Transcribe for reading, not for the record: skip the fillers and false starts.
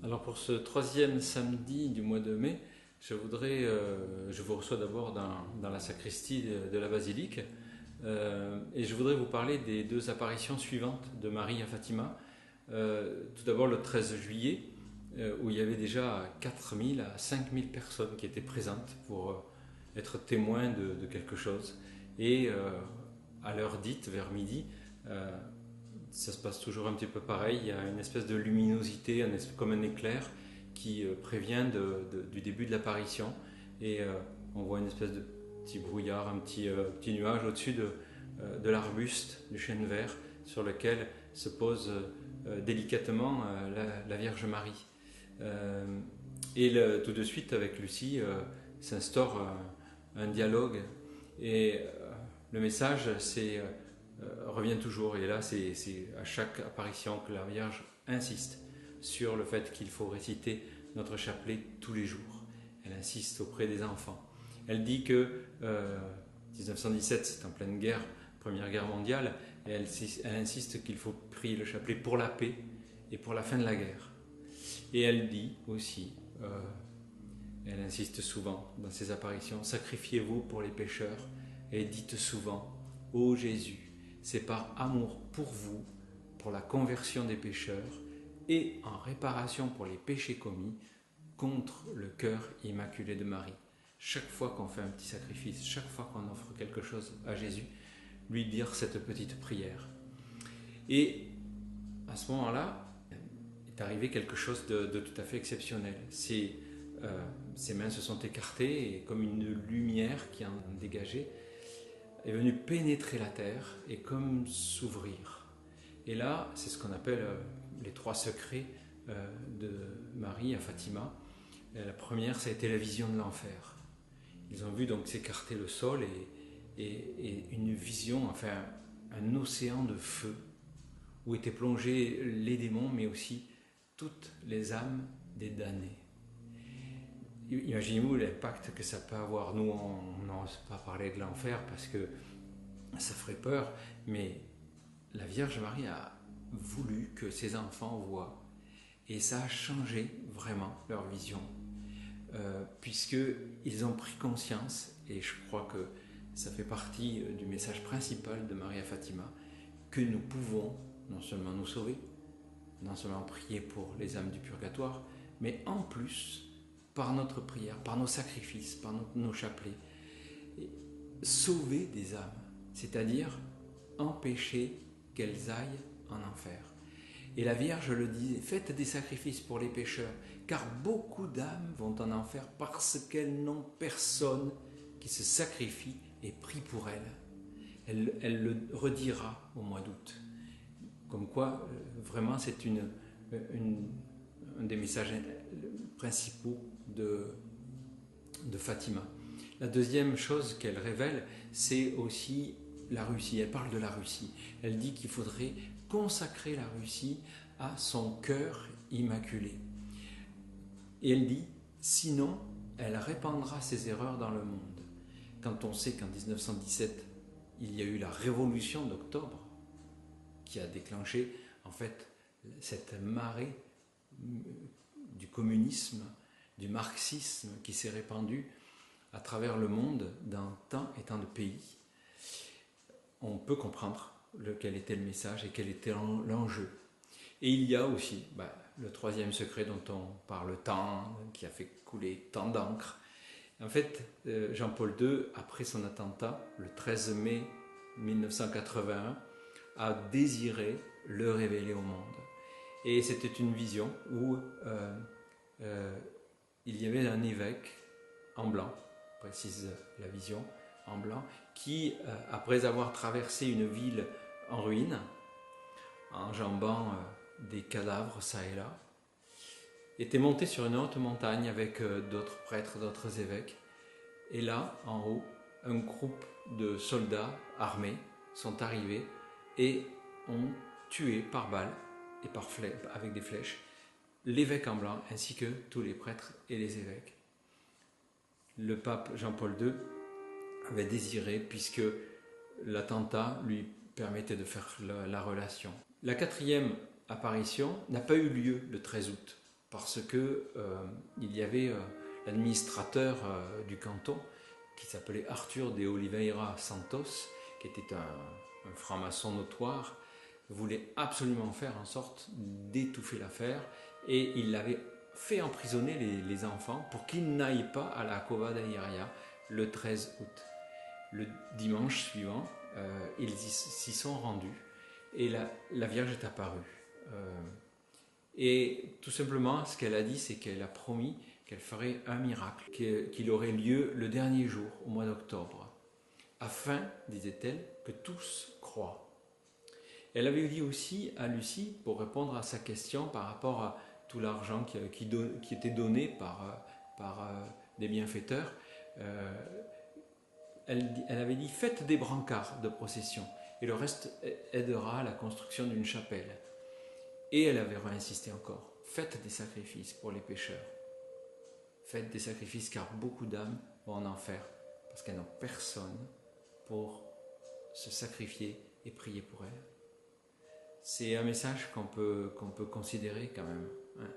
Alors pour ce troisième samedi du mois de mai, je vous reçois d'abord dans la sacristie de la basilique et je voudrais vous parler des deux apparitions suivantes de Marie à Fatima. Tout d'abord le 13 juillet où il y avait déjà 4000 à 5000 personnes qui étaient présentes pour être témoins de quelque chose. Et à l'heure dite, vers midi, ça se passe toujours un petit peu pareil. Il y a une espèce de luminosité, comme un éclair, qui prévient du début de l'apparition. Et on voit une espèce de petit brouillard, un petit nuage au-dessus de l'arbuste du chêne vert sur lequel se pose délicatement la Vierge Marie. Tout de suite, avec Lucie, s'instaure un dialogue. Et le message, revient toujours. Et là, c'est à chaque apparition que la Vierge insiste sur le fait qu'il faut réciter notre chapelet tous les jours. Elle insiste auprès des enfants. Elle dit que 1917, c'est en pleine guerre, Première Guerre mondiale, et elle insiste qu'il faut prier le chapelet pour la paix et pour la fin de la guerre. Et elle dit aussi, elle insiste souvent dans ses apparitions, sacrifiez-vous pour les pécheurs, et dites souvent, ô Jésus, c'est par amour pour vous, pour la conversion des pécheurs et en réparation pour les péchés commis contre le cœur immaculé de Marie. Chaque fois qu'on fait un petit sacrifice, chaque fois qu'on offre quelque chose à Jésus, lui dire cette petite prière. Et à ce moment-là, est arrivé quelque chose de tout à fait exceptionnel. Ses mains se sont écartées et comme une lumière qui en dégageait, est venu pénétrer la terre et comme s'ouvrir. Et là, c'est ce qu'on appelle les trois secrets de Marie à Fatima. La première, ça a été la vision de l'enfer. Ils ont vu donc s'écarter le sol et une vision, enfin un océan de feu où étaient plongés les démons, mais aussi toutes les âmes des damnés. Imaginez-vous l'impact que ça peut avoir. Nous, on n'ose pas parler de l'enfer parce que ça ferait peur, mais la Vierge Marie a voulu que ses enfants voient. Et ça a changé vraiment leur vision, puisqu'ils ont pris conscience, et je crois que ça fait partie du message principal de Marie à Fatima, que nous pouvons non seulement nous sauver, non seulement prier pour les âmes du purgatoire, mais en plus, par notre prière, par nos sacrifices, par nos chapelets, sauver des âmes, c'est-à-dire empêcher qu'elles aillent en enfer. Et la Vierge le disait, faites des sacrifices pour les pécheurs, car beaucoup d'âmes vont en enfer parce qu'elles n'ont personne qui se sacrifie et prie pour elles. Elle le redira au mois d'août. Comme quoi, vraiment, c'est un des messages principaux de Fatima. La deuxième chose qu'elle révèle, c'est aussi la Russie. Elle parle de la Russie. Elle dit qu'il faudrait consacrer la Russie à son cœur immaculé. Et elle dit, sinon, elle répandra ses erreurs dans le monde. Quand on sait qu'en 1917, il y a eu la révolution d'octobre, qui a déclenché en fait cette marée du communisme, du marxisme qui s'est répandue à travers le monde dans tant et tant de pays, on peut comprendre quel était le message et quel était l'enjeu. Et il y a aussi le troisième secret dont on parle tant, qui a fait couler tant d'encre. En fait, Jean-Paul II, après son attentat, le 13 mai 1981, a désiré le révéler au monde. Et c'était une vision où il y avait un évêque en blanc, précise la vision, en blanc, qui, après avoir traversé une ville en ruine, enjambant des cadavres çà et là, était monté sur une haute montagne avec d'autres prêtres, d'autres évêques. Et là, en haut, un groupe de soldats armés sont arrivés et ont tué par balles et avec des flèches l'évêque en blanc ainsi que tous les prêtres et les évêques. Le pape Jean-Paul II avait désiré, puisque l'attentat lui permettait de faire la relation. La quatrième apparition n'a pas eu lieu le 13 août parce que il y avait l'administrateur du canton qui s'appelait Arthur de Oliveira Santos, qui était un franc-maçon notoire, voulait absolument faire en sorte d'étouffer l'affaire, et il l'avait fait emprisonner les enfants pour qu'ils n'aillent pas à la Cova da Iria le 13 août. Le dimanche suivant, ils s'y sont rendus et la Vierge est apparue. Et tout simplement, ce qu'elle a dit, c'est qu'elle a promis qu'elle ferait un miracle, qu'il aurait lieu le dernier jour, au mois d'octobre, afin, disait-elle, que tous croient. Elle avait dit aussi à Lucie, pour répondre à sa question par rapport à tout l'argent qui était donné par des bienfaiteurs, elle avait dit: faites des brancards de procession et le reste aidera à la construction d'une chapelle. Et elle avait réinsisté encore: faites des sacrifices pour les pécheurs. Faites des sacrifices, car beaucoup d'âmes vont en enfer parce qu'elles n'ont personne pour se sacrifier et prier pour elles. C'est un message qu'on peut considérer quand même, hein.